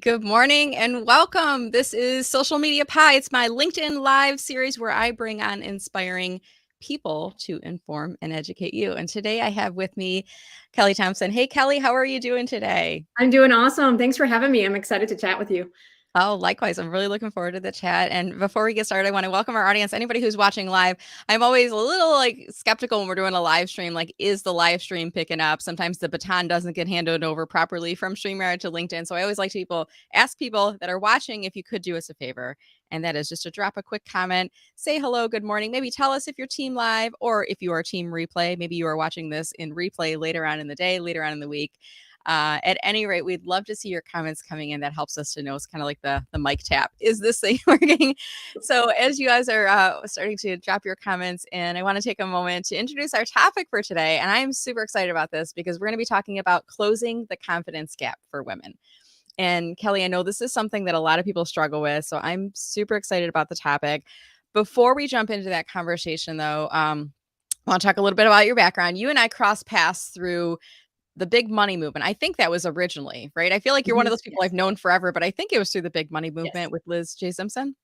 good morning and welcome. This is Social Media Pie. It's my LinkedIn Live series where I bring on inspiring people to inform and educate you. And today I have with me Kelli Thompson. Hey, Kelli, how are you doing today? I'm doing awesome. Thanks for having me. I'm excited to chat with you. Oh, likewise. I'm really looking forward to the chat. And before we get started, I want to welcome our audience. Anybody who's watching live, I'm always a little skeptical when we're doing a live stream. Like, is the live stream picking up? Sometimes the baton doesn't get handed over properly from StreamYard to LinkedIn. So I always like to ask people that are watching if you could do us a favor. And that is just to drop a quick comment, say hello, good morning. Maybe tell us if you're team live or if you are team replay. Maybe you are watching this in replay later on in the day, later on in the week. At any rate, we'd love to see your comments coming in. That helps us to know. It's kind of like the mic tap. Is this thing working? So as you guys are starting to drop your comments in, I want to take a moment to introduce our topic for today. And I'm super excited about this because we're going to be talking about closing the confidence gap for women. And Kelli, I know this is something that a lot of people struggle with. So I'm super excited about the topic. Before we jump into that conversation, though, I want to talk a little bit about your background. You and I crossed paths through the big money movement. I think that was originally, right? I feel like you're one of those people Yes. I've known forever, but I think it was through the big money movement Yes. with Liz J. Simpson.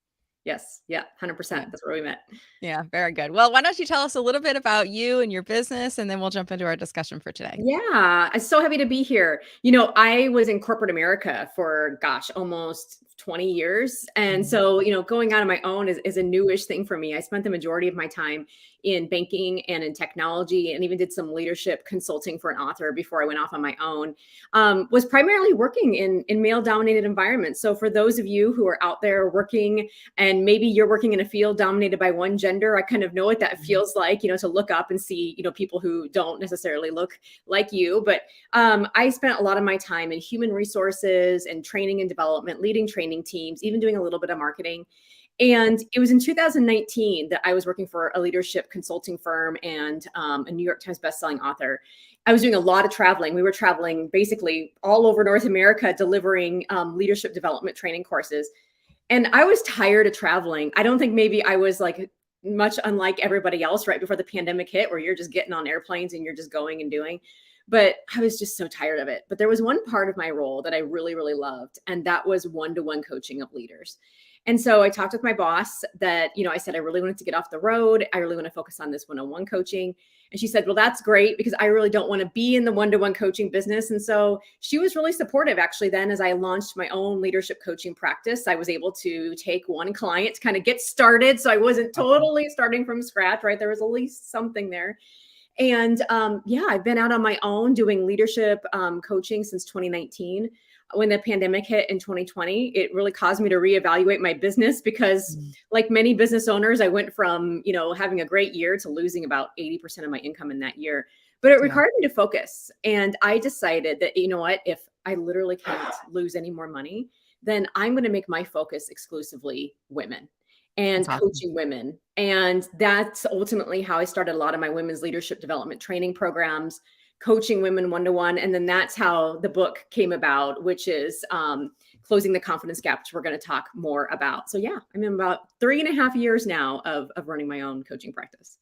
Yes. Yeah. 100%. That's where we met. Yeah, very good. Well, why don't you tell us a little bit about you and your business, and then we'll jump into our discussion for today. Yeah. I'm so happy to be here. I was in corporate America for, almost 20 years. And so, going out on my own is a newish thing for me. I spent the majority of my time in banking and in technology and even did some leadership consulting for an author before I went off on my own. Was primarily working in male dominated environments. So for those of you who are out there working and maybe you're working in a field dominated by one gender, I kind of know what that feels like, to look up and see, people who don't necessarily look like you. But I spent a lot of my time in human resources and training and development, leading training teams, even doing a little bit of marketing. And it was in 2019 that I was working for a leadership consulting firm and a New York Times bestselling author. I was doing a lot of traveling. We were traveling basically all over North America, delivering leadership development training courses. And I was tired of traveling. I don't think maybe I was like much unlike everybody else right before the pandemic hit, where you're just getting on airplanes and you're just going and doing. But I was just so tired of it. But there was one part of my role that I really, really loved, and that was one-to-one coaching of leaders. And so I talked with my boss that, I said, I really wanted to get off the road. I really want to focus on this one-on-one coaching. And she said, well, that's great because I really don't want to be in the one-to-one coaching business. And so she was really supportive actually then as I launched my own leadership coaching practice. I was able to take one client to kind of get started. So I wasn't totally starting from scratch, right? There was at least something there. And I've been out on my own doing leadership coaching since 2019. When the pandemic hit in 2020, it really caused me to reevaluate my business because like many business owners, I went from, having a great year to losing about 80% of my income in that year. But it required me to focus. And I decided that, if I literally can't lose any more money, then I'm going to make my focus exclusively women and coaching women. And that's ultimately how I started a lot of my women's leadership development training programs, coaching women one-to-one. And then that's how the book came about, which is Closing the Confidence Gap, which we're going to talk more about. So yeah, I'm in about 3.5 years now of running my own coaching practice.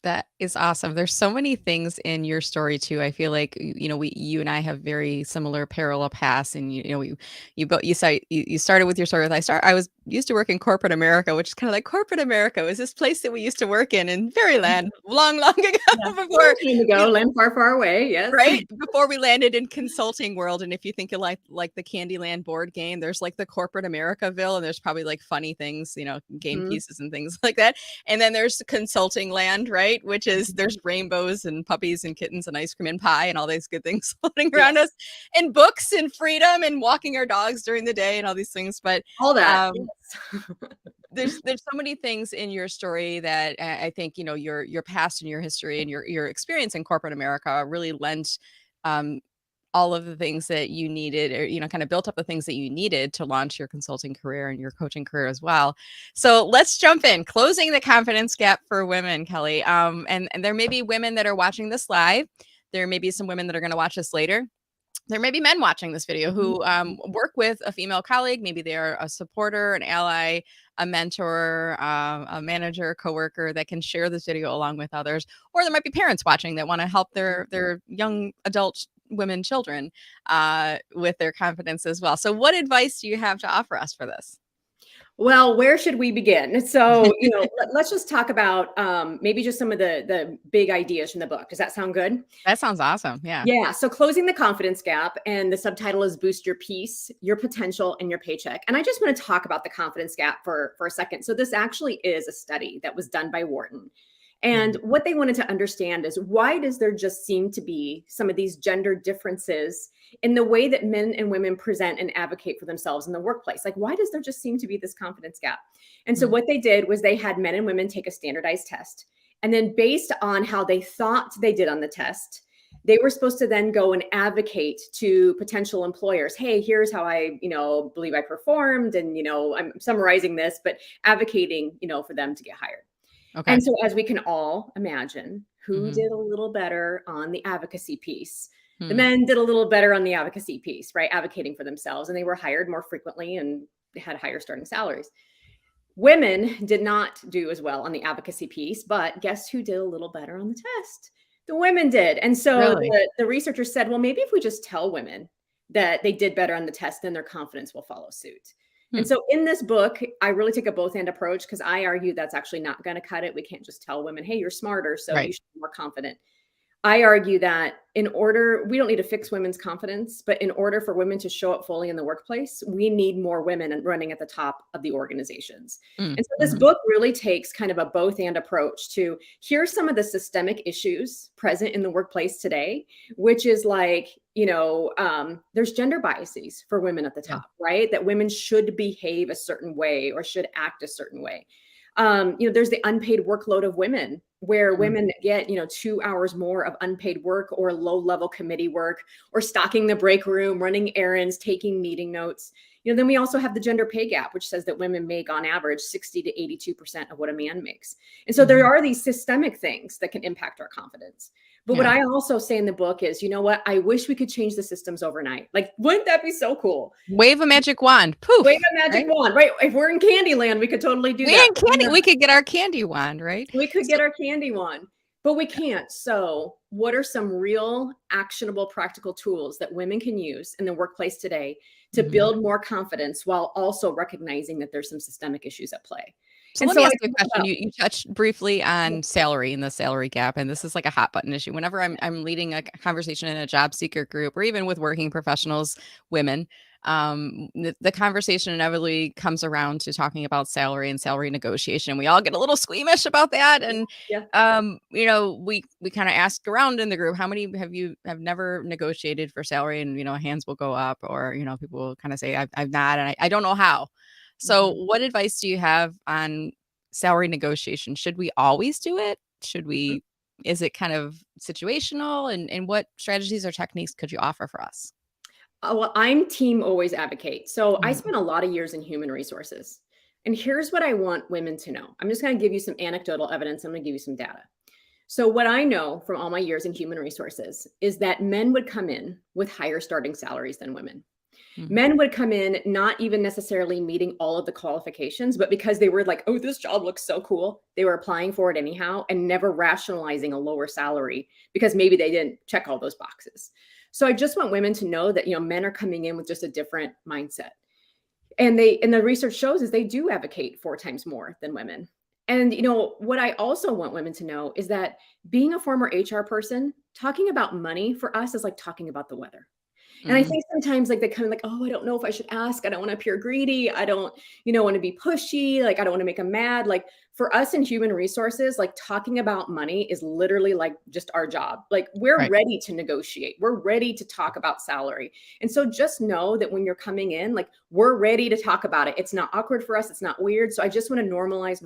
That is awesome. There's so many things in your story too. I feel like you and I have very similar parallel paths, and you started with your story with I was used to work in corporate America, which is kind of like corporate America was this place that we used to work in Fairyland long ago before Land far, far away. Yes, right before we landed in consulting world. And if you think of like the Candyland board game, there's like the corporate Americaville, and there's probably like funny things, game pieces and things like that. And then there's consulting land, right? Which is there's rainbows and puppies and kittens and ice cream and pie and all these good things floating around us, and books and freedom and walking our dogs during the day and all these things. But all that. There's so many things in your story that I think, your past and your history and your experience in corporate America really lent all of the things that you needed, or, kind of built up the things that you needed to launch your consulting career and your coaching career as well. So let's jump in. Closing the confidence gap for women, Kelli. And there may be women that are watching this live. There may be some women that are going to watch this later. There may be men watching this video who work with a female colleague. Maybe they're a supporter, an ally, a mentor, a manager, coworker that can share this video along with others. Or there might be parents watching that want to help their young adult women children with their confidence as well. So what advice do you have to offer us for this? Well, where should we begin? So, let's just talk about maybe just some of the big ideas from the book. Does that sound good? That sounds awesome. Yeah. Yeah. So, closing the confidence gap, and the subtitle is "Boost Your Peace, Your Potential, and Your Paycheck." And I just want to talk about the confidence gap for a second. So, this actually is a study that was done by Wharton. And what they wanted to understand is, why does there just seem to be some of these gender differences in the way that men and women present and advocate for themselves in the workplace? Like, why does there just seem to be this confidence gap? And so what they did was they had men and women take a standardized test. And then based on how they thought they did on the test, they were supposed to then go and advocate to potential employers. Hey, here's how I, believe I performed. And, I'm summarizing this, but advocating, for them to get hired. Okay. And so, as we can all imagine, who did a little better on the advocacy piece? The men did a little better on the advocacy piece, right? Advocating for themselves, and they were hired more frequently and had higher starting salaries. Women did not do as well on the advocacy piece, but guess who did a little better on the test? The women did. And so Really? the researchers said, well, maybe if we just tell women that they did better on the test, then their confidence will follow suit. And so in this book, I really take a both end approach, because I argue that's actually not going to cut it. We can't just tell women, hey, you're smarter, so you should be more confident. I argue that we don't need to fix women's confidence, but in order for women to show up fully in the workplace, we need more women running at the top of the organizations. And so this book really takes kind of a both and approach to, here's some of the systemic issues present in the workplace today, which is like, there's gender biases for women at the top, right? That women should behave a certain way or should act a certain way. There's the unpaid workload of women, where women get, 2 hours more of unpaid work or low level committee work or stocking the break room, running errands, taking meeting notes. Then we also have the gender pay gap, which says that women make on average 60 to 82% of what a man makes. And so there are these systemic things that can impact our confidence. But what I also say in the book is, you know what? I wish we could change the systems overnight. Like, wouldn't that be so cool? Wave a magic wand. Poof. Wave a magic wand, right? If we're in Candyland, we could totally do that. We could get our candy wand, right? We could get our candy wand, but we can't. So what are some real actionable practical tools that women can use in the workplace today to build more confidence, while also recognizing that there's some systemic issues at play? So let me ask you a question. You touched briefly on salary and the salary gap, and this is like a hot button issue. Whenever I'm leading a conversation in a job seeker group, or even with working professionals, women, the conversation inevitably comes around to talking about salary and salary negotiation. We all get a little squeamish about that, and we kind of ask around in the group, how many have never negotiated for salary, and hands will go up, or people will kind of say I've not, and I don't know how. So what advice do you have on salary negotiation? Should we always do it? Is it kind of situational, and what strategies or techniques could you offer for us? Well, I'm team always advocate. So I spent a lot of years in human resources. And here's what I want women to know. I'm just going to give you some anecdotal evidence. I'm going to give you some data. So what I know from all my years in human resources is that men would come in with higher starting salaries than women. Men would come in not even necessarily meeting all of the qualifications, but because they were like, oh, this job looks so cool, they were applying for it anyhow, and never rationalizing a lower salary because maybe they didn't check all those boxes. So I just want women to know that, men are coming in with just a different mindset. And the research shows is they do advocate 4 times more than women. And, what I also want women to know is that being a former HR person, talking about money for us is like talking about the weather. And I think sometimes like they kind of like, oh, I don't know if I should ask. I don't want to appear greedy. I don't, want to be pushy. Like, I don't want to make them mad. Like, for us in human resources, like talking about money is literally like just our job. Like, we're ready to negotiate. We're ready to talk about salary. And so just know that when you're coming in, like, we're ready to talk about it. It's not awkward for us. It's not weird. So I just want to normalize.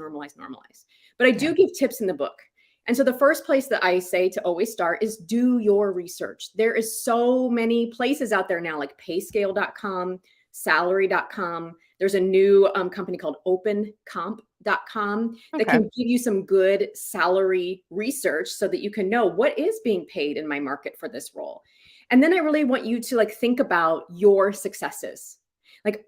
But I do give tips in the book. And so the first place that I say to always start is do your research. There is so many places out there now, like payscale.com, salary.com. There's a new company called opencomp.com that can give you some good salary research so that you can know what is being paid in my market for this role. And then I really want you to think about your successes,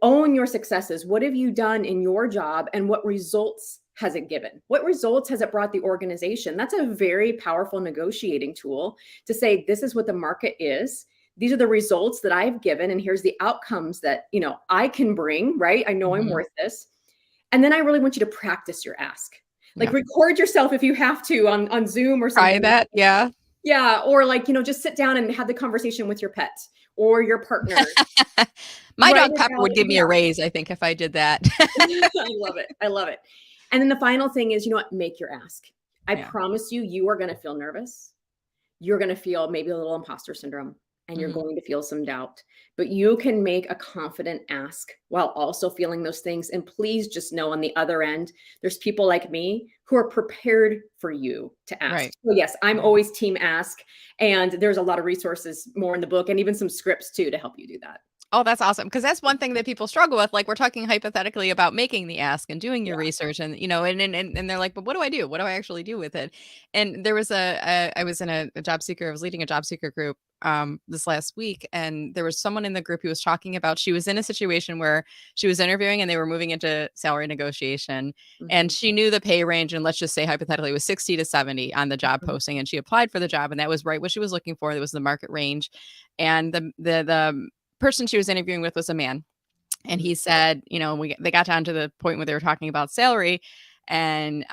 own your successes. What have you done in your job, and what results has it given? What results has it brought the organization? That's a very powerful negotiating tool to say, this is what the market is. these are the results that I've given, and here's the outcomes that, I can bring, right? I know I'm Mhm. worth this. And then I really want you to practice your ask. Like Yeah. record yourself if you have to on Zoom or Try something. that. Yeah. Yeah. Or like, just sit down and have the conversation with your pet or your partner. My Write dog it Pepper out. would give me a Yeah. raise, I think, if I did that. I love it. I love it. And then the final thing is, make your ask. I Yeah. promise you are going to feel nervous. You're going to feel maybe a little imposter syndrome, and you're Mhm. going to feel some doubt, but you can make a confident ask while also feeling those things. And please just know on the other end, there's people like me who are prepared for you to ask. Right. So yes, I'm always team ask. And there's a lot of resources more in the book and even some scripts too to help you do that. Oh, that's awesome. Because that's one thing that people struggle with. Like, we're talking hypothetically about making the ask and doing your research and, and they're like, "But what do I do? What do I actually do with it?" And there was I was in a job seeker, I was leading a job seeker group, this last week, and there was someone in the group who was talking about she was in a situation where she was interviewing and they were moving into salary negotiation, and Mhm, she knew the pay range, and let's just say hypothetically it was 60 to 70 on the job mhm, posting, and she applied for the job, and that was right what she was looking for. That was the market range. And the person she was interviewing with was a man, and mhm. he said, they got down to the point where they were talking about salary, and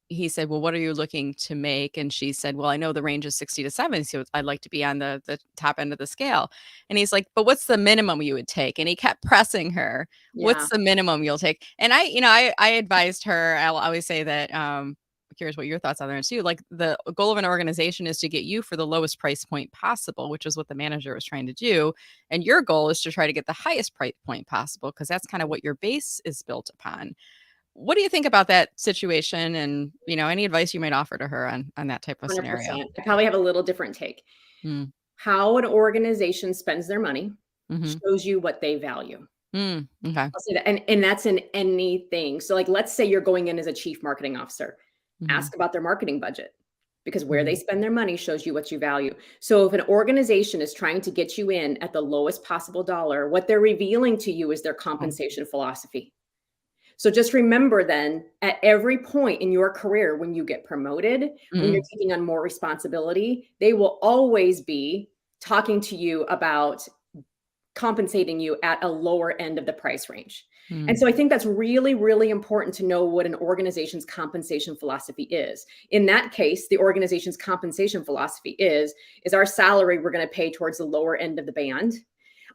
he said, "Well, what are you looking to make?" And she said, "Well, I know the range is 60 to 70, so I'd like to be on the top end of the scale." And he's like, "But what's the minimum you would take?" And he kept pressing her, Yeah, "What's the minimum you'll take?" And I advised her, I'll always say that, curious what your thoughts are there too. Like, the goal of an organization is to get you for the lowest price point possible, which is what the manager was trying to do. And your goal is to try to get the highest price point possible because that's kind of what your base is built upon. What do you think about that situation? And, any advice you might offer to her on that type of scenario? 100%. I probably have a little different take. Mm, How an organization spends their money mhm, shows you what they value. okay. I'll say that, and that's in anything. So, like, let's say you're going in as a chief marketing officer. Mhm, Ask about their marketing budget because where they mhm, spend their money shows you what you value. So, if an organization is trying to get you in at the lowest possible dollar, what they're revealing to you is their mm, compensation philosophy. So just remember then at every point in your career, when you get promoted, when you're mm, taking on more responsibility, they will always be talking to you about compensating you at a lower end of the price range. And mm, so I think that's really, really important to know what an organization's compensation philosophy is. In that case, the organization's compensation philosophy is our salary we're going to pay towards the lower end of the band.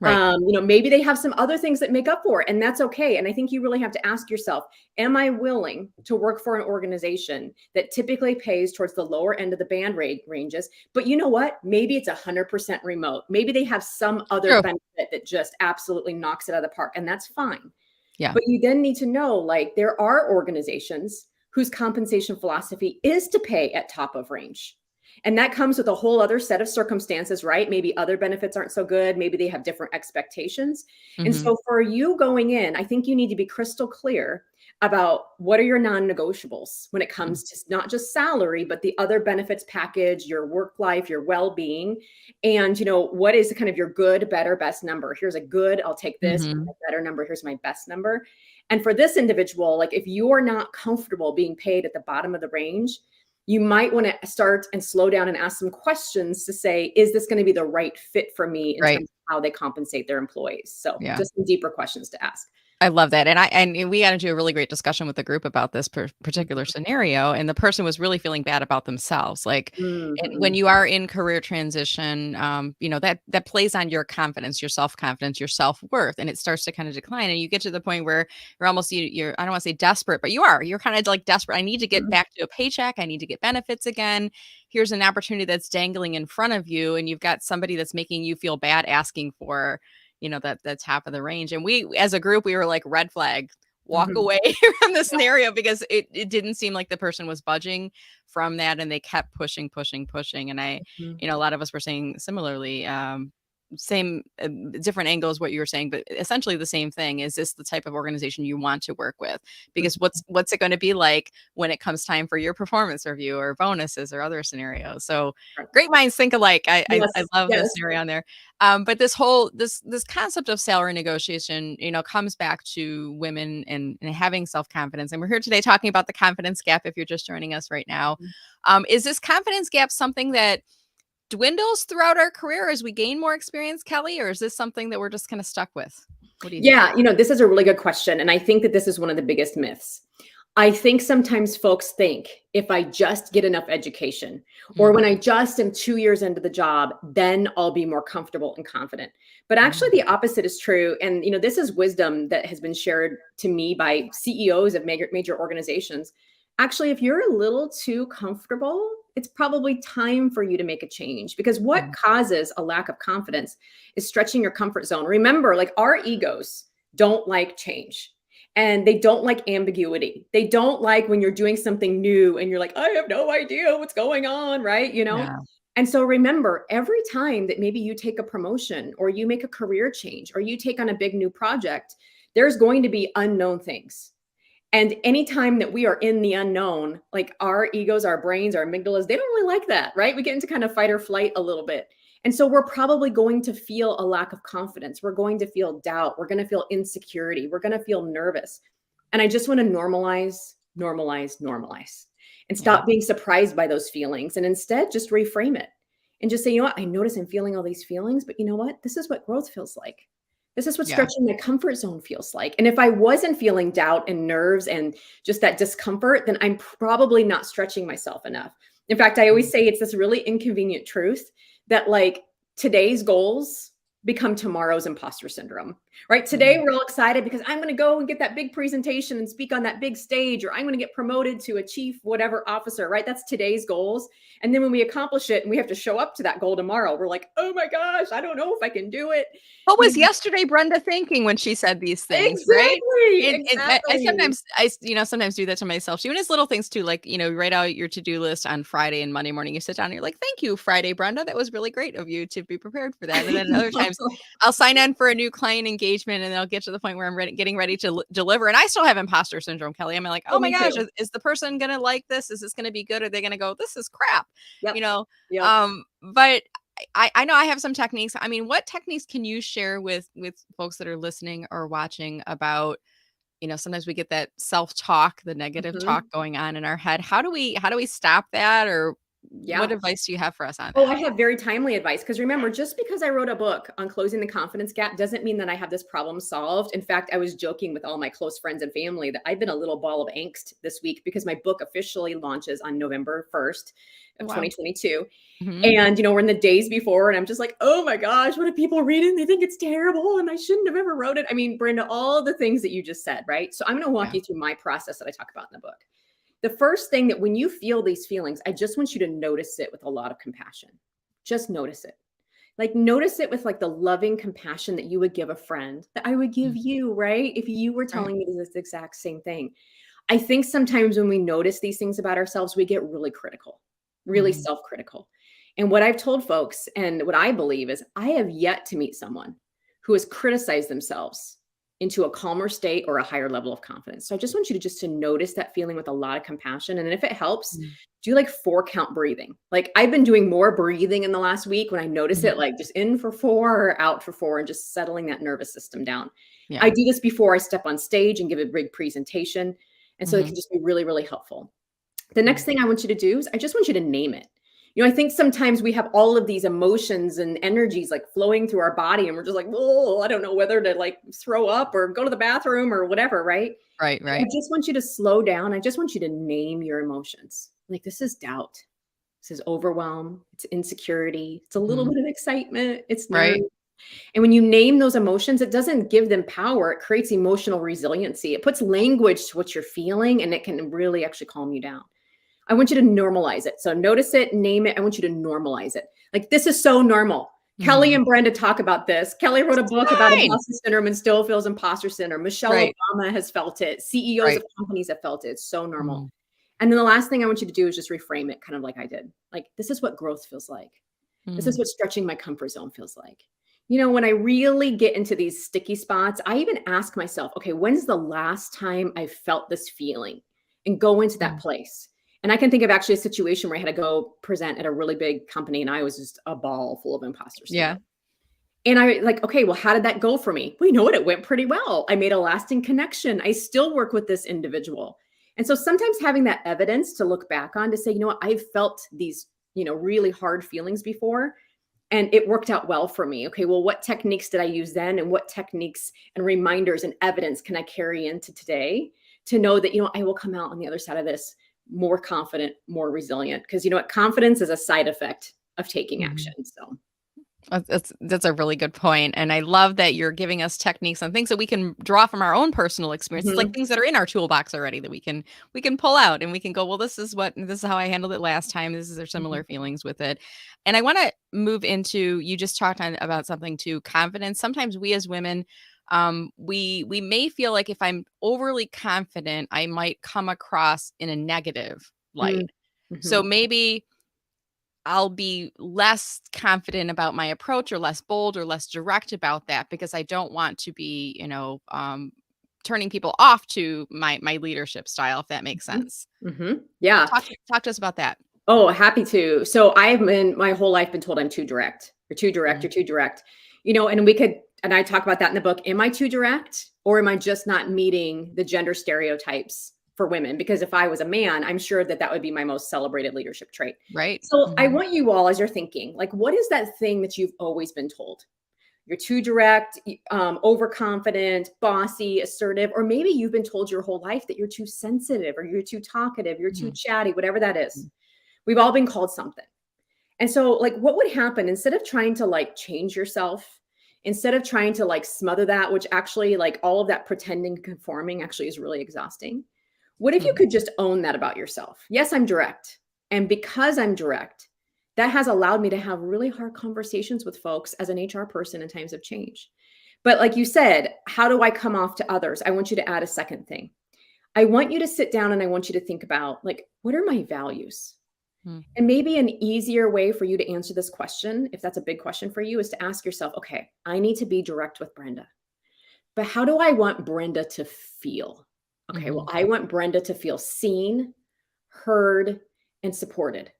right. Maybe they have some other things that make up for it, and that's okay. And I think you really have to ask yourself, am I willing to work for an organization that typically pays towards the lower end of the band rate ranges? But you know what? Maybe it's 100% remote. Maybe they have some other True. benefit that just absolutely knocks it out of the park, and that's fine. Yeah. But you then need to know, like, there are organizations whose compensation philosophy is to pay at top of range. And that comes with a whole other set of circumstances, right? Maybe other benefits aren't so good. Maybe they have different expectations. And Mhm, so for you going in, I think you need to be crystal clear about what are your non-negotiables when it mm, comes to not just salary, but the other benefits package, your work life, your well-being. And what is kind of your good, better, best number? Here's a good, I'll take this. mhm, My better number, here's my best number. And for this individual, like if you are not comfortable being paid at the bottom of the range, you might want to start and slow down and ask some questions to say, is this going to be the right fit for me in right. terms of how they compensate their employees? So Yeah. just some deeper questions to ask. I love that, and we got into a really great discussion with the group about this particular scenario, and the person was really feeling bad about themselves. Like, when Mhm. you are in career transition, that plays on your confidence, your self confidence, your self worth, and it starts to kind of decline, and you get to the point where you're almost you're I don't want to say desperate, but you're kind of like desperate. I need to get Mhm. back to a paycheck. I need to get benefits again. Here's an opportunity that's dangling in front of you, and you've got somebody that's making you feel bad asking for that the top of the range. And we as a group, we were like, red flag, walk Mhm. away from the scenario because it didn't seem like the person was budging from that, and they kept pushing, pushing, pushing. And Mhm. a lot of us were saying similarly, same different angles what you were saying, but essentially the same thing. Is this the type of organization you want to work with? Because Mhm. what's it going to be like when it comes time for your performance review or bonuses or other scenarios? So Right. great minds think alike. I Yes. love Yes. this scenario on there. But this concept of salary negotiation, comes back to women and having self-confidence. And we're here today talking about the confidence gap if you're just joining us right now. Is this confidence gap something that dwindles throughout our career as we gain more experience, Kelli, or is this something that we're just kind of stuck with? What do you think? Yeah, this is a really good question. And I think that this is one of the biggest myths. I think sometimes folks think if I just get enough education or when I just am 2 years into the job, then I'll be more comfortable and confident. But actually the opposite is true. And, this is wisdom that has been shared to me by CEOs of major organizations. Actually, if you're a little too comfortable, it's probably time for you to make a change, because what causes a lack of confidence is stretching your comfort zone. Remember, like, our egos don't like change. And they don't like ambiguity. They don't like when you're doing something new and you're like, I have no idea what's going on, right? Yeah. And so remember, every time that maybe you take a promotion or you make a career change or you take on a big new project, there's going to be unknown things. And anytime that we are in the unknown, like, our egos, our brains, our amygdalas, they don't really like that, right? We get into kind of fight or flight a little bit. And so we're probably going to feel a lack of confidence. We're going to feel doubt. We're going to feel insecurity. We're going to feel nervous. And I just want to normalize, and stop being surprised by those feelings. And instead just reframe it and just say, you know what? I notice I'm feeling all these feelings, but you know what? This is what growth feels like. This is what stretching my comfort zone feels like. And if I wasn't feeling doubt and nerves and just that discomfort, then I'm probably not stretching myself enough. In fact, I always say it's this really inconvenient truth that, like, today's goals become tomorrow's imposter syndrome, right? Today, we're all excited because I'm going to go and get that big presentation and speak on that big stage, or I'm going to get promoted to a chief whatever officer, right? That's today's goals. And then when we accomplish it and we have to show up to that goal tomorrow, we're like, oh my gosh, I don't know if I can do it. What was yesterday Brenda thinking when she said these things, right? I sometimes do that to myself. Even as little things too, like, you write out your to-do list on Friday, and Monday morning you sit down and you're like, thank you, Friday, Brenda. That was really great of you to be prepared for that. And then other times I'll sign on for a new client engagement and then I'll get to the point where I'm getting ready to deliver. And I still have imposter syndrome, Kelli. I'm like, oh my gosh, is the person going to like this? Is this going to be good? Are they going to go, this is crap? But I know I have some techniques. I mean, what techniques can you share with folks that are listening or watching about, sometimes we get that self-talk, the negative talk going on in our head. How do we stop that? Or what advice do you have for us on that? Oh, I have very timely advice, because remember, just because I wrote a book on closing the confidence gap doesn't mean that I have this problem solved. In fact, I was joking with all my close friends and family that I've been a little ball of angst this week because my book officially launches on November 1st of 2022. And, we're in the days before and I'm just like, oh my gosh, what are people reading? They think it's terrible and I shouldn't have ever wrote it. I mean, Brenda, all the things that you just said, right? So I'm going to walk you through my process that I talk about in the book. The first thing, that when you feel these feelings, I just want you to notice it with a lot of compassion. Just notice it. Like, notice it with like the loving compassion that you would give a friend, that I would give you, right? If you were telling me this exact same thing. I think sometimes when we notice these things about ourselves, we get really critical, really self-critical. And what I've told folks, and what I believe, is I have yet to meet someone who has criticized themselves into a calmer state or a higher level of confidence. So I just want you to notice that feeling with a lot of compassion. And if it helps, do like 4-count breathing. Like, I've been doing more breathing in the last week when I notice it, like just in for 4, out for 4, and just settling that nervous system down. I do this before I step on stage and give a big presentation. And so it can just be really, really helpful. The next thing I want you to do is I just want you to name it. I think sometimes we have all of these emotions and energies like flowing through our body and we're just like, oh, I don't know whether to like throw up or go to the bathroom or whatever, right? Right. I just want you to slow down. I just want you to name your emotions. Like, this is doubt. This is overwhelm. It's insecurity. It's a little bit of excitement. It's nerve. And when you name those emotions, it doesn't give them power. It creates emotional resiliency. It puts language to what you're feeling, and it can really actually calm you down. I want you to normalize it. So notice it, name it. I want you to normalize it. Like, this is so normal. Kelli and Brenda talk about this. Kelli wrote a book about imposter syndrome and still feels imposter syndrome. Michelle Obama has felt it. CEOs of companies have felt it. It's so normal. And then the last thing I want you to do is just reframe it, kind of like I did. Like, this is what growth feels like. This is what stretching my comfort zone feels like. When I really get into these sticky spots, I even ask myself, okay, when's the last time I felt this feeling? And go into that place. And I can think of actually a situation where I had to go present at a really big company and I was just a ball full of imposter syndrome. And I like, okay, well, how did that go for me? Well, you know what? It went pretty well. I made a lasting connection. I still work with this individual. And so sometimes having that evidence to look back on to say, you know what, I've felt these really hard feelings before. And it worked out well for me. Okay, well, what techniques did I use then? And what techniques and reminders and evidence can I carry into today to know that, I will come out on the other side of this more confident, more resilient? Because confidence is a side effect of taking Mhm. action. So, That's a really good point, and I love that you're giving us techniques and things that we can draw from our own personal experience. It's like mhm, things that are in our toolbox already that we can pull out and we can go, well, this is how I handled it last time. This is their mhm, similar feelings with it. And I want to move into you just talked on about something too, confidence. Sometimes we as women, we may feel like if I'm overly confident, I might come across in a negative mm, light. So mhm. maybe I'll be less confident about my approach or less bold or less direct about that because I don't want to be, turning people off to my leadership style, if that makes Mhm. sense. Mhm. Yeah. Talk to us about that. Oh, happy to. So I've been my whole life been told I'm too direct. You're too direct. Mm, You're too direct. And I talk about that in the book. Am I too direct, or am I just not meeting the gender stereotypes for women? Because if I was a man, I'm sure that would be my most celebrated leadership trait. right? So I Mhm. want you all, as you're thinking, like, what is that thing that you've always been told? You're too direct, overconfident, bossy, assertive, or maybe you've been told your whole life that you're too sensitive or you're too talkative, you're too Mhm. chatty, whatever that is. Mhm. We've all been called something. And so, like, what would happen instead of trying to like change yourself, instead of trying to like smother that, which actually, like, all of that pretending, conforming actually is really exhausting? What if you Mhm. could just own that about yourself? Yes, I'm direct. And because I'm direct, that has allowed me to have really hard conversations with folks as an HR person in times of change. But like you said, how do I come off to others? I want you to add a second thing. I want you to sit down and I want you to think about, like, what are my values? Mhm. And maybe an easier way for you to answer this question, if that's a big question for you, is to ask yourself, okay, I need to be direct with Brenda, but how do I want Brenda to feel? Okay, well, Mhm. I want Brenda to feel seen, heard, and supported.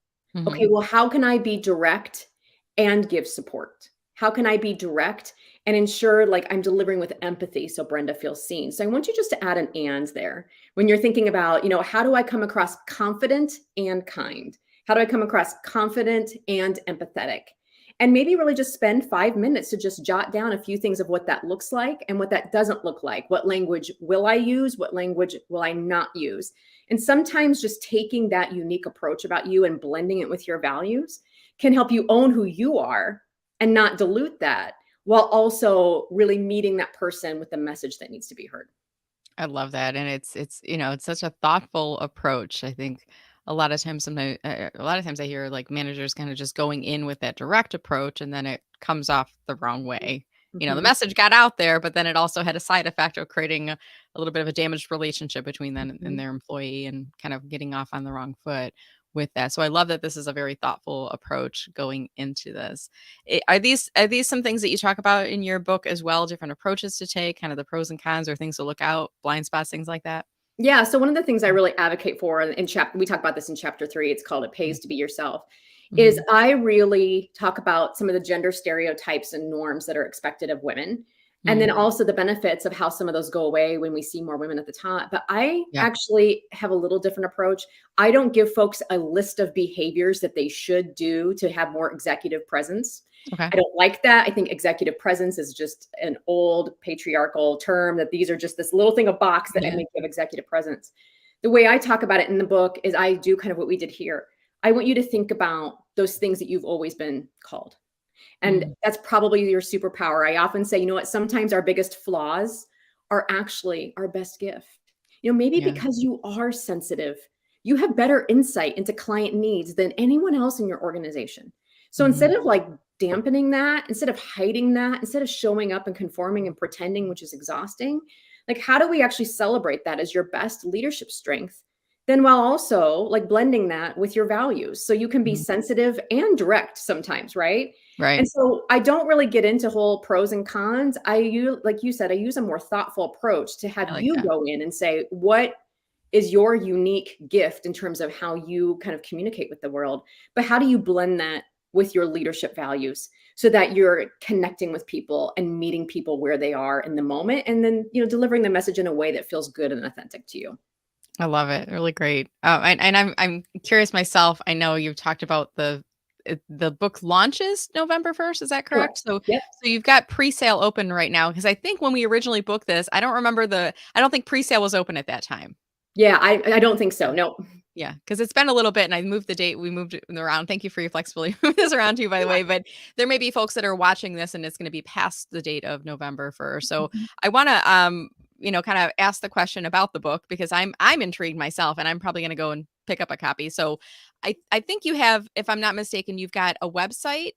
Okay, Mhm. well, how can I be direct and give support? How can I be direct and ensure like I'm delivering with empathy so Brenda feels seen? So I want you just to add an and there when you're thinking about, how do I come across confident and kind? How do I come across confident and empathetic? And maybe really just spend 5 minutes to just jot down a few things of what that looks like and what that doesn't look like. What language will I use? What language will I not use? And sometimes just taking that unique approach about you and blending it with your values can help you own who you are and not dilute that, while also really meeting that person with the message that needs to be heard. I love that, and it's such a thoughtful approach. I think a lot of times I hear like managers kind of just going in with that direct approach, and then it comes off the wrong way. The Mhm, message got out there, but then it also had a side effect of creating a little bit of a damaged relationship between them and mhm. their employee, and kind of getting off on the wrong foot with that. So I love that this is a very thoughtful approach going into this. Are these some things that you talk about in your book as well? Different approaches to take, kind of the pros and cons, or things to look out, blind spots, things like that. Yeah, so one of the things I really advocate for in chapter we talk about this in chapter 3, it's called "It Pays to Be Yourself," is Mm-hmm. I really talk about some of the gender stereotypes and norms that are expected of women, and then Mm, also the benefits of how some of those go away when we see more women at the top. But I yeah. actually have a little different approach. I don't give folks a list of behaviors that they should do to have more executive presence. Okay. I don't like that. I think executive presence is just an old patriarchal term, that these are just this little thing, a box that Yeah. make you have executive presence. The way I talk about it in the book is I do kind of what we did here. I want you to think about those things that you've always been called. And Mm, that's probably your superpower. I often say, what? Sometimes our biggest flaws are actually our best gift. Maybe yeah. because you are sensitive, you have better insight into client needs than anyone else in your organization. So Hmm. instead of like dampening that, instead of hiding that, instead of showing up and conforming and pretending, which is exhausting, like, how do we actually celebrate that as your best leadership strength? Then while also like blending that with your values. So you can be Hmm. sensitive and direct sometimes, right? Right. And so I don't really get into whole pros and cons. Like you said, I use a more thoughtful approach to have I like you that. go in and say, what is your unique gift in terms of how you kind of communicate with the world? But how do you blend that with your leadership values so that you're connecting with people and meeting people where they are in the moment, and then, delivering the message in a way that feels good and authentic to you? I love it. Really great. And I'm curious myself. I know you've talked about the book launches November 1st. Is that correct? Correct. Yep. So you've got pre-sale open right now, because I think when we originally booked this, I don't think pre-sale was open at that time. Yeah, I don't think so. No. Yeah, because it's been a little bit, and I moved the date. We moved it around. Thank you for your flexibility. Move this around too, by the Yeah. way. But there may be folks that are watching this, and it's going to be past the date of November 1st. So Mhm. I want to, kind of ask the question about the book, because I'm intrigued myself, and I'm probably going to go and pick up a copy. So I think you have, if I'm not mistaken, you've got a website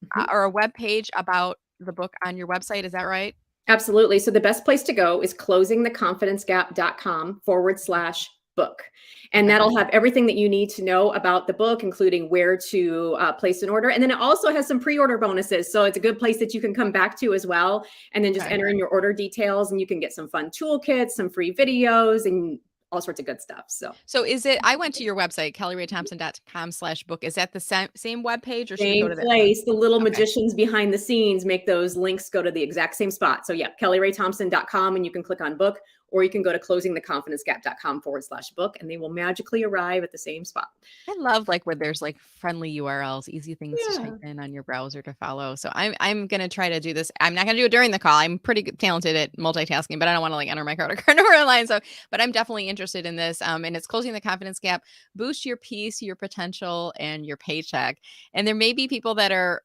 Mhm. or a web page about the book on your website. Is that right? Absolutely. So the best place to go is closingtheconfidencegap.com/book. And Okay. that'll have everything that you need to know about the book, including where to place an order. And then it also has some pre-order bonuses. So it's a good place that you can come back to as well. And then just Okay. enter in your order details, and you can get some fun toolkits, some free videos, and all sorts of good stuff. So So I went to your website, kellyraythompson.com/book. Is that the same web page, or should we go same to that? place, the little Okay. magicians behind the scenes make those links go to the exact same spot. So yeah, kellyraythompson.com, and you can click on book, or you can go to closingtheconfidencegap.com/book, and they will magically arrive at the same spot. I love, like, where there's, like, friendly URLs, easy things to type Yeah. in on your browser to follow. So I'm gonna try to do this. I'm not gonna do it during the call. I'm pretty talented at multitasking, but I don't want to, like, enter my credit card number online. So, but I'm definitely interested in this. And it's closing the confidence gap, boost your peace, your potential, and your paycheck. And there may be people that are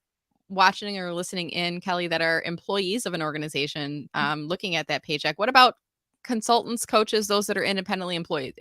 watching or listening in, Kelly, that are employees of an organization, looking at that paycheck. What about consultants, coaches, those that are independently employed?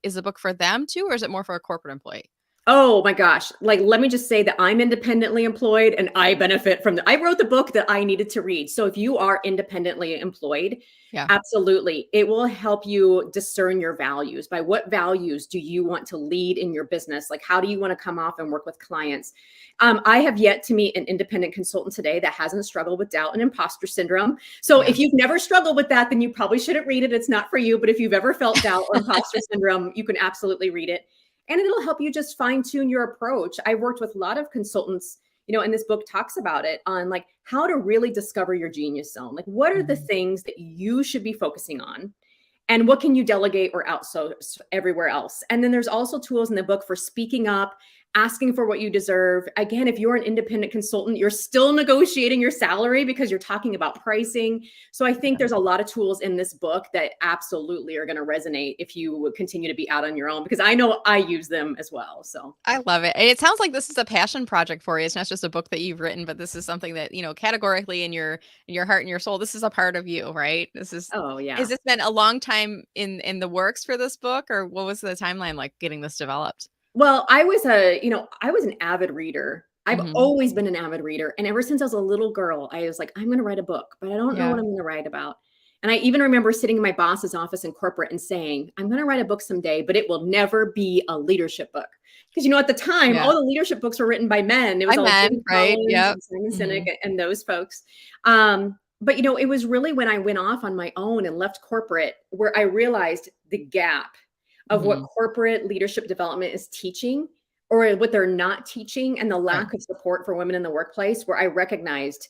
Is the book for them too, or is it more for a corporate employee? Oh my gosh. Like, let me just say that I'm independently employed, and I benefit from I wrote the book that I needed to read. So if you are independently employed, Yeah. absolutely. It will help you discern your values. By what values do you want to lead in your business? Like, how do you want to come off and work with clients? I have yet to meet an independent consultant today that hasn't struggled with doubt and imposter syndrome. So Yeah. if you've never struggled with that, then you probably shouldn't read it. It's not for you. But if you've ever felt doubt or imposter syndrome, you can absolutely read it, and it'll help you just fine tune your approach. I worked with a lot of consultants, and this book talks about it on like how to really discover your genius zone. Like, what are the Mhm. things that you should be focusing on? And what can you delegate or outsource everywhere else? And then there's also tools in the book for speaking up, asking for what you deserve. Again, if you're an independent consultant, you're still negotiating your salary because you're talking about pricing. So I think Yeah. there's a lot of tools in this book that absolutely are going to resonate if you would continue to be out on your own, because I know I use them as well. So I love it. And it sounds like this is a passion project for you. It's not just a book that you've written, but this is something that, categorically in your heart and your soul, this is a part of you, right? oh Has yeah. this been a long time in the works for this book, or what was the timeline like getting this developed? Well, I was an avid reader. I've Mhm. always been an avid reader. And ever since I was a little girl, I was like, I'm going to write a book, but I don't know what Yeah. I'm going to write about. And I even remember sitting in my boss's office in corporate and saying, I'm going to write a book someday, but it will never be a leadership book. Because, at the time, Yeah. all the leadership books were written by men. It was By all men, Jim right? Collins Yep. and Simon Sinek Mhm. and those folks. But, it was really when I went off on my own and left corporate where I realized the gap of what Mhm. corporate leadership development is teaching or what they're not teaching, and the Right. lack of support for women in the workplace, where I recognized,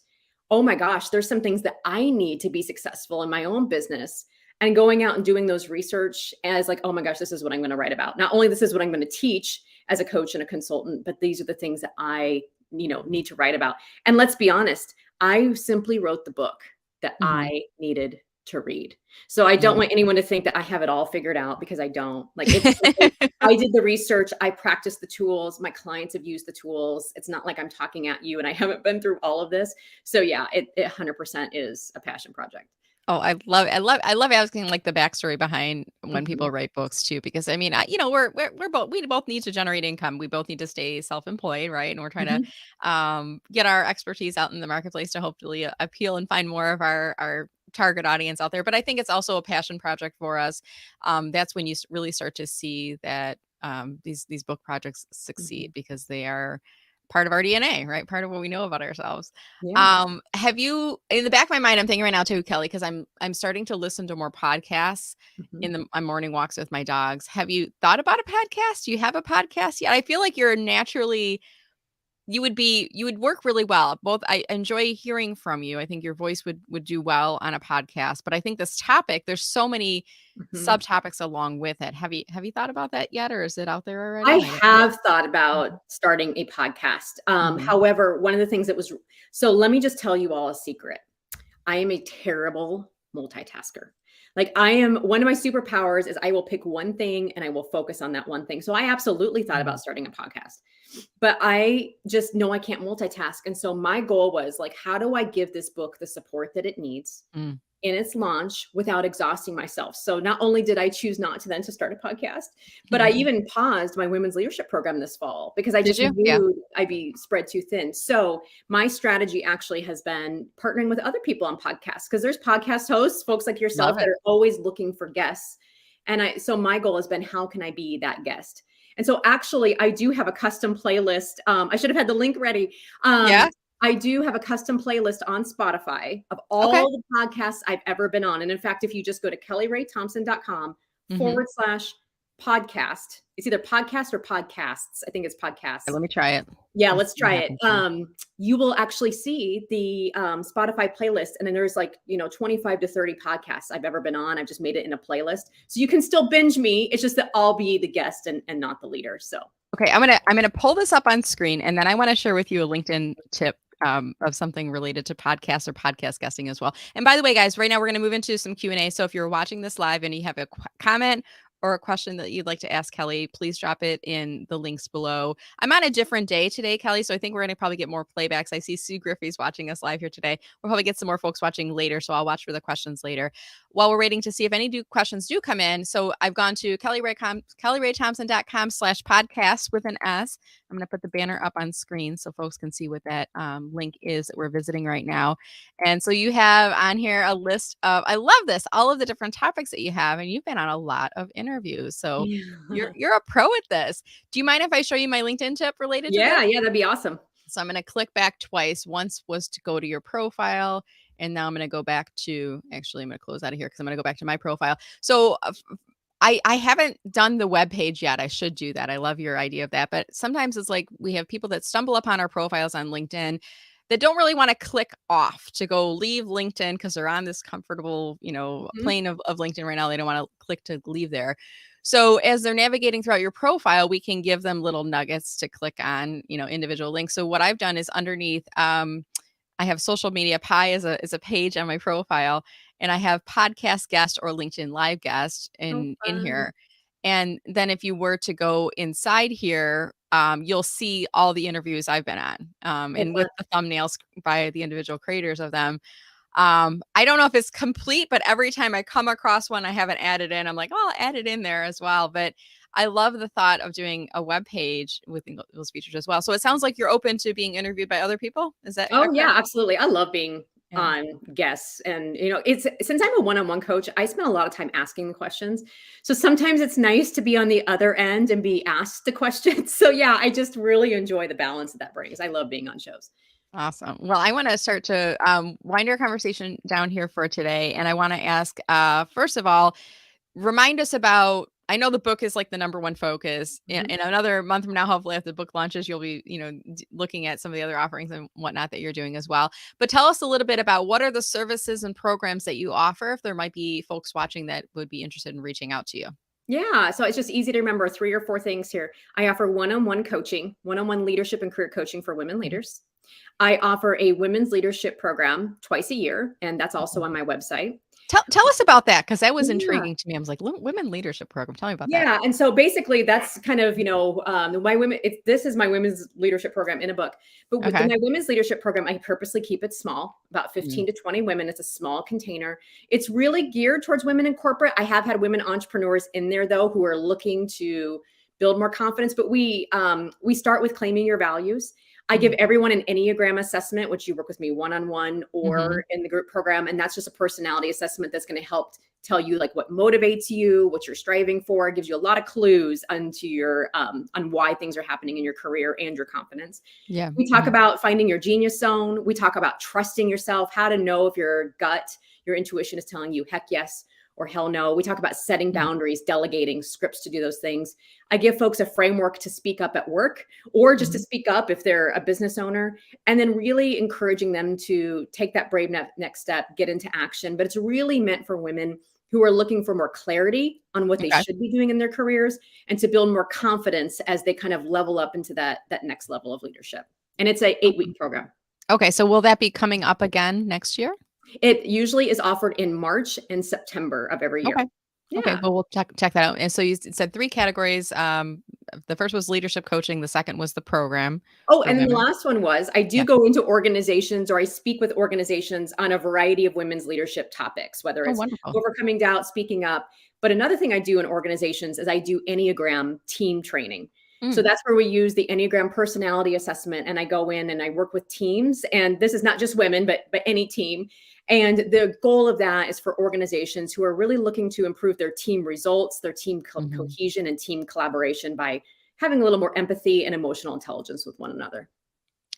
oh my gosh, there's some things that I need to be successful in my own business. And going out and doing those research as like, oh my gosh, this is what I'm going to write about. Not only this is what I'm going to teach as a coach and a consultant, but these are the things that I, need to write about. And let's be honest, I simply wrote the book that Mhm. I needed to read. So I don't Yeah. want anyone to think that I have it all figured out, because I don't. Like, it's simply, I did the research, I practiced the tools, my clients have used the tools. It's not like I'm talking at you and I haven't been through all of this. So yeah, it 100% is a passion project. Oh, I love asking, like, the backstory behind when Mhm, people write books too, because I mean, we both need to generate income. We both need to stay self-employed, right? And we're trying to mhm, get our expertise out in the marketplace to hopefully appeal and find more of our target audience out there. But I think it's also a passion project for us. That's when you really start to see that these book projects mhm. succeed, because they are part of our DNA, right? Part of what we know about ourselves. Yeah. Have you, in the back of my mind, I'm thinking right now too, Kelly, because I'm starting to listen to more podcasts Mhm. in my morning walks with my dogs. Have you thought about a podcast? Do you have a podcast yet? I feel like you're naturally you would work really well. Both, I enjoy hearing from you. I think your voice would do well on a podcast, but I think this topic, there's so many Mhm. subtopics along with it. Have you thought about that yet, or is it out there already? I Might have to. have thought about Mhm. starting a podcast. Mhm. However, one of the things that was so let me just tell you all a secret. I am a terrible multitasker. Like I am one of my superpowers is I will pick one thing and I will focus on that one thing. So I absolutely thought Mhm. about starting a podcast. But I just know I can't multitask. And so my goal was like, how do I give this book the support that it needs Mm. in its launch without exhausting myself? So not only did I choose not to then to start a podcast, but I Mhm. even paused my women's leadership program this fall because I Did just you? Yeah. knew I'd be spread too thin. So my strategy actually has been partnering with other people on podcasts because there's podcast hosts, folks like yourself Love that it. are always looking for guests. So my goal has been, how can I be that guest? And so actually, I do have a custom playlist. I should have had the link ready. Yeah. I do have a custom playlist on Spotify of Okay. all the podcasts I've ever been on. And in fact, if you just go to kellyraythompson.com Mhm. forward slash podcast, it's either podcast or podcasts. I think it's Okay, podcasts. let me try it. Yeah, Let's let's see what try it. happens here. You will actually see the Spotify playlist, and then there's like 25 to 30 podcasts I've ever been on. I've just made it in a playlist, so you can still binge me. It's just that I'll be the guest and not the leader. So Okay, I'm gonna pull this up on screen, and then I want to share with you a LinkedIn tip of something related to podcasts or podcast guesting as well. And by the way, guys, right now we're going to move into some Q&A. So if you're watching this live and you have a comment or a question that you'd like to ask Kelli, please drop it in the links below. I'm on a different day today, Kelli, so I think we're going to probably get more playbacks. I see Sue Griffey's watching us live here today. We'll probably get some more folks watching later, so I'll watch for the questions later. While we're waiting to see if any questions do come in, so I've gone to kellyraythompson.com/podcast with an S. I'm going to put the banner up on screen so folks can see what that link is that we're visiting right now. And so you have on here a list of, I love this, all of the different topics that you have, and you've been on a lot of interviews. So yeah, you're a pro at this. Do you mind if I show you my LinkedIn tip related to this? yeah, that'd be awesome. So I'm going to click back twice. Once was to go to your profile, and now I'm going to go back to, actually, I'm going to close out of here because I'm going to go back to my profile. So I haven't done the web page yet. I should do that. I love your idea of that. But sometimes it's like we have people that stumble upon our profiles on LinkedIn that don't really want to click off to go leave LinkedIn because they're on this comfortable, Mhm. plane of LinkedIn right now. They don't want to click to leave there. So as they're navigating throughout your profile, we can give them little nuggets to click on, individual links. So what I've done is underneath, I have social media pie as a page on my profile, and I have podcast guest or LinkedIn live guest Oh, in fun. here. And then if you were to go inside here, you'll see all the interviews I've been on, Oh, and fun. with the thumbnails by the individual creators of them. I don't know if it's complete, but every time I come across one I haven't added in, I'm like, oh, I'll add it in there as well. But I love the thought of doing a web page with those features as well. So it sounds like you're open to being interviewed by other people. Is that Oh, yeah, correct? absolutely. I love being Yeah. on guests. And, it's since I'm a one-on-one coach, I spend a lot of time asking the questions. So sometimes it's nice to be on the other end and be asked the questions. So yeah, I just really enjoy the balance that brings. I love being on shows. Awesome. Well, I want to start to wind our conversation down here for today. And I want to ask, first of all, remind us about, I know the book is like the number one focus. Mhm. In another month from now, hopefully after the book launches, you'll be, looking at some of the other offerings and whatnot that you're doing as well. But tell us a little bit about what are the services and programs that you offer, if there might be folks watching that would be interested in reaching out to you. Yeah, so it's just easy to remember 3 or 4 things here. I offer one-on-one coaching, one-on-one leadership and career coaching for women Mhm. leaders. I offer a women's leadership program twice a year, and that's also Mhm. on my website. Tell us about that, because that was Yeah. intriguing to me. I was like, women leadership program. Tell me about that. Yeah, and so basically that's kind of, my women this is my women's leadership program in a book. But with Okay. my women's leadership program, I purposely keep it small, about Mm. 15 to 20 women. It's a small container. It's really geared towards women in corporate. I have had women entrepreneurs in there though who are looking to build more confidence, but we start with claiming your values. I give Mhm. everyone an Enneagram assessment, which you work with me one-on-one Mhm. or in the group program. And that's just a personality assessment that's going to help tell you like what motivates you, what you're striving for. It gives you a lot of clues onto your on why things are happening in your career and your confidence. Yeah. We talk Mhm. about finding your genius zone. We talk about trusting yourself, how to know if your gut, your intuition is telling you heck yes or hell no. We talk about setting boundaries, delegating scripts to do those things. I give folks a framework to speak up at work or just to speak up if they're a business owner, and then really encouraging them to take that brave next step, get into action. But it's really meant for women who are looking for more clarity on what they Okay. should be doing in their careers and to build more confidence as they kind of level up into that next level of leadership. And it's a 8-week program. Okay. So will that be coming up again next year? It usually is offered in March and September of every year. Okay. Okay, Yeah. well, we'll check that out. And so you said 3 categories. The first was leadership coaching. The second was the program Oh, for and then the women. last one was I do Yeah. go into organizations or I speak with organizations on a variety of women's leadership topics, whether Oh, it's wonderful. overcoming doubt, speaking up. But another thing I do in organizations is I do Enneagram team training. So Mm, that's where we use the Enneagram personality assessment and I go in and I work with teams. And this is not just women, but any team. And the goal of that is for organizations who are really looking to improve their team results, their team mhm. cohesion and team collaboration by having a little more empathy and emotional intelligence with one another.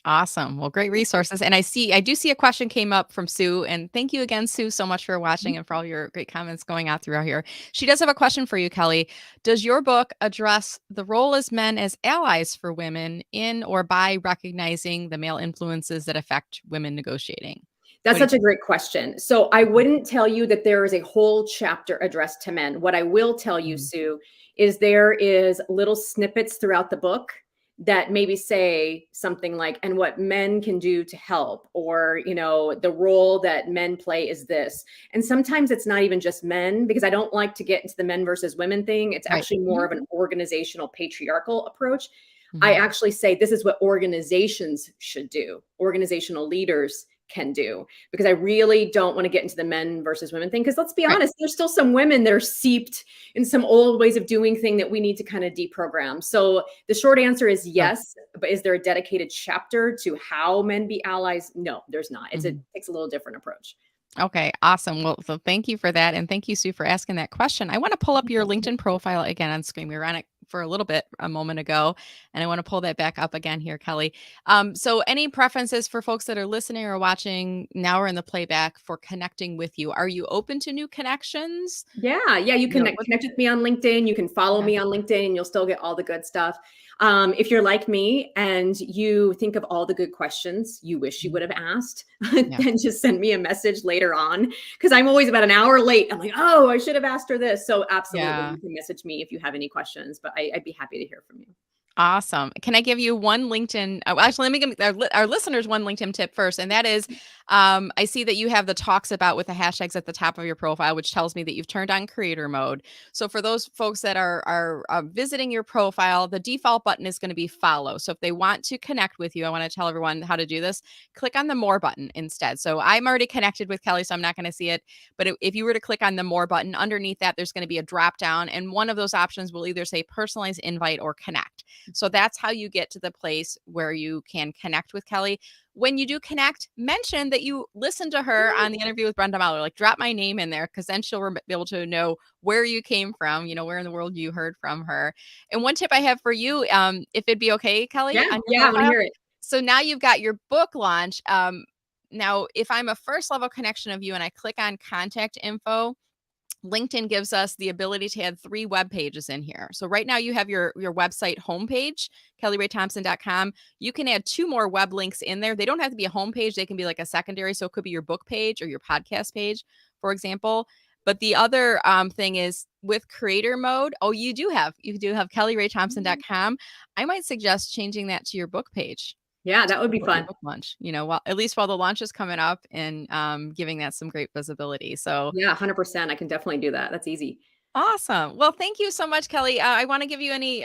Awesome. Well, great resources. And I do see a question came up from Sue. And thank you again, Sue, so much for watching and for all your great comments going out throughout here. She does have a question for you, Kelly. Does your book address the role as men as allies for women in or by recognizing the male influences that affect women negotiating? That's What do you such a think? great question. So I wouldn't tell you that there is a whole chapter addressed to men. What I will tell you, Mhm. Sue, is there is little snippets throughout the book that maybe say something like, and what men can do to help, or, the role that men play is this. And sometimes it's not even just men, because I don't like to get into the men versus women thing. It's Right. actually more Mhm. of an organizational patriarchal approach. I Mhm. actually say this is what organizations should do, organizational leaders can do, because I really don't want to get into the men versus women thing. Because let's be Right. honest, there's still some women that are seeped in some old ways of doing thing that we need to kind of deprogram. So the short answer is Sure. yes, but is there a dedicated chapter to how men be allies? No, there's not. It Mhm. takes a little different approach. Okay, awesome. Well, so thank you for that. And thank you, Sue, for asking that question. I want to pull up your LinkedIn profile again on screen. We were on it for a little bit a moment ago, and I want to pull that back up again here, Kelly. So any preferences for folks that are listening or watching now or in the playback for connecting with you? Are you open to new connections? Yeah, you can What? connect with me on LinkedIn. You can follow Okay. me on LinkedIn, and you'll still get all the good stuff. If you're like me and you think of all the good questions you wish you Mhm. would have asked, Yeah. then just send me a message later on, because I'm always about an hour late. I'm like, oh, I should have asked her this. So absolutely, Yeah. you can message me if you have any questions, but I'd be happy to hear from you. Awesome. Can I give you one LinkedIn actually, let me give our listeners one LinkedIn tip first, and that is, I see that you have the talks about with the hashtags at the top of your profile, which tells me that you've turned on creator mode. So for those folks that are visiting your profile, the default button is gonna be follow. So if they want to connect with you, I wanna tell everyone how to do this. Click on the more button instead. So I'm already connected with Kelly, so I'm not gonna see it, but if you were to click on the more button, underneath that, there's gonna be a drop down, and one of those options will either say personalized invite or connect. So that's how you get to the place where you can connect with Kelly. When you do connect, mention that you listened to her on the interview with Brenda Meller. Like drop my name in there because then she'll be able to know where you came from, where in the world you heard from her. And one tip I have for you, if it'd be okay, Kelly, Yeah, on your yeah, I want to profile. hear it. So now you've got your book launch. Now, if I'm a first level connection of you and I click on contact info, LinkedIn gives us the ability to add 3 web pages in here. So right now you have your website homepage, kellyraythompson.com. You can add 2 more web links in there. They don't have to be a homepage. They can be like a secondary. So it could be your book page or your podcast page, for example. But the other thing is with creator mode. Oh, you do have kellyraythompson.com. I might suggest changing that to your book page Yeah, to that would be support your fun. book launch, while at least while the launch is coming up and giving that some great visibility. So Yeah, 100%. I can definitely do that. That's easy. awesome. Well, thank you so much, Kelly. I want to give you any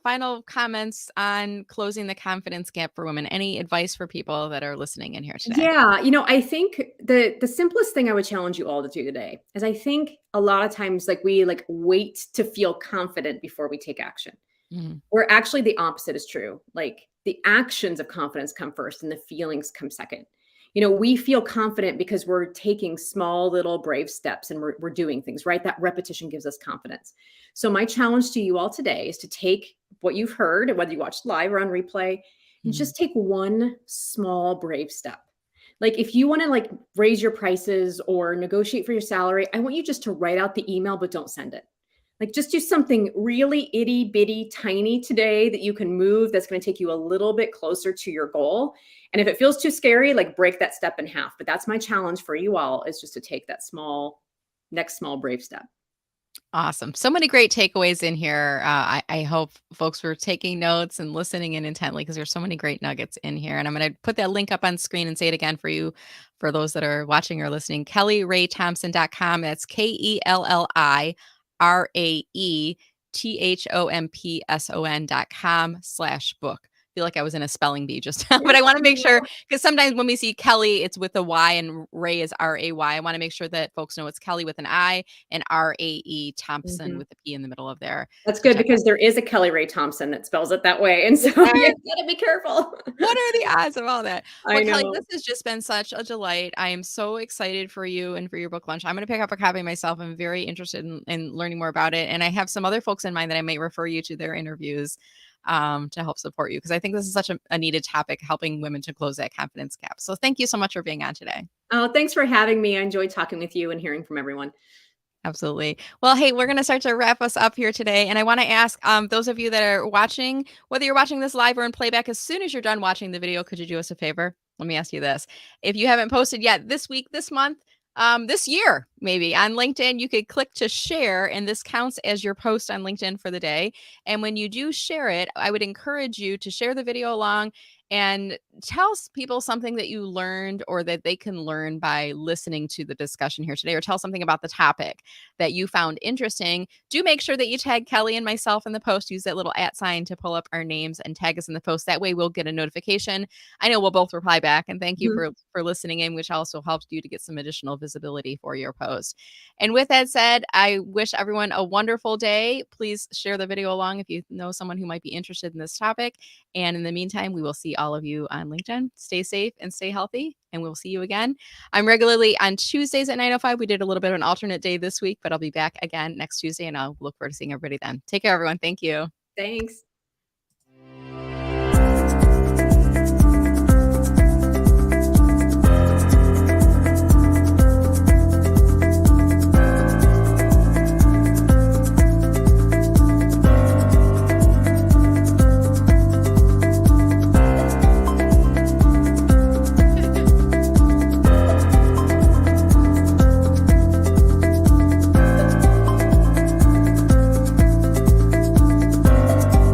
final comments on closing the confidence gap for women. Any advice for people that are listening in here today? Yeah, I think the simplest thing I would challenge you all to do today is I think a lot of times like we like wait to feel confident before we take action. Mhm. Where actually the opposite is true. Like the actions of confidence come first and the feelings come second. We feel confident because we're taking small little brave steps and we're doing things, right? That repetition gives us confidence. So my challenge to you all today is to take what you've heard, whether you watched live or on replay, and Mhm. just take one small brave step. Like if you want to like raise your prices or negotiate for your salary, I want you just to write out the email, but don't send it. Like just do something really itty bitty tiny today that you can move that's going to take you a little bit closer to your goal. And if it feels too scary, like break that step in half. But that's my challenge for you all, is just to take that next small brave step. Awesome. So many great takeaways in here. I hope folks were taking notes and listening in intently, because there's so many great nuggets in here. And I'm going to put that link up on screen and say it again for you, for those that are watching or listening. KelliRaeThompson.com. That's KelliRaeThompson.com/book. Feel like I was in a spelling bee just now, but I want to make sure, because sometimes when we see Kelli, it's with a Y and Ray is Ray. I want to make sure that folks know it's Kelli with an I and Rae Thompson Mhm. with a P in the middle of there. That's So good check out. because there is a Kelli Ray Thompson that spells it that way. And so Is there? you gotta be careful. What are the odds of all that? Well, I Kelli, know. this has just been such a delight. I am so excited for you and for your book launch. I'm going to pick up a copy myself. I'm very interested in learning more about it. And I have some other folks in mind that I may refer you to their interviews to help support you, because I think this is such a needed topic, helping women to close that confidence gap. So thank you so much for being on today. Oh, thanks for having me. I enjoyed talking with you and hearing from everyone. Absolutely. Well, hey, we're going to start to wrap us up here today. And I want to ask those of you that are watching, whether you're watching this live or in playback, as soon as you're done watching the video, could you do us a favor? Let me ask you this. If you haven't posted yet this week, this month, this year, maybe on LinkedIn, you could click to share, and this counts as your post on LinkedIn for the day. And when you do share it, I would encourage you to share the video along and tell people something that you learned or that they can learn by listening to the discussion here today, or tell something about the topic that you found interesting. Do make sure that you tag Kelli and myself in the post. Use that little @ sign to pull up our names and tag us in the post. That way we'll get a notification. I know we'll both reply back, and thank you Mhm. for listening in, which also helps you to get some additional visibility for your post. And with that said, I wish everyone a wonderful day. Please share the video along if you know someone who might be interested in this topic. And in the meantime, we will see all of you on LinkedIn. Stay safe and stay healthy, and we'll see you again. I'm regularly on Tuesdays at 9:05. We did a little bit of an alternate day this week, but I'll be back again next Tuesday, and I'll look forward to seeing everybody then. Take care, everyone. Thank you. Thanks.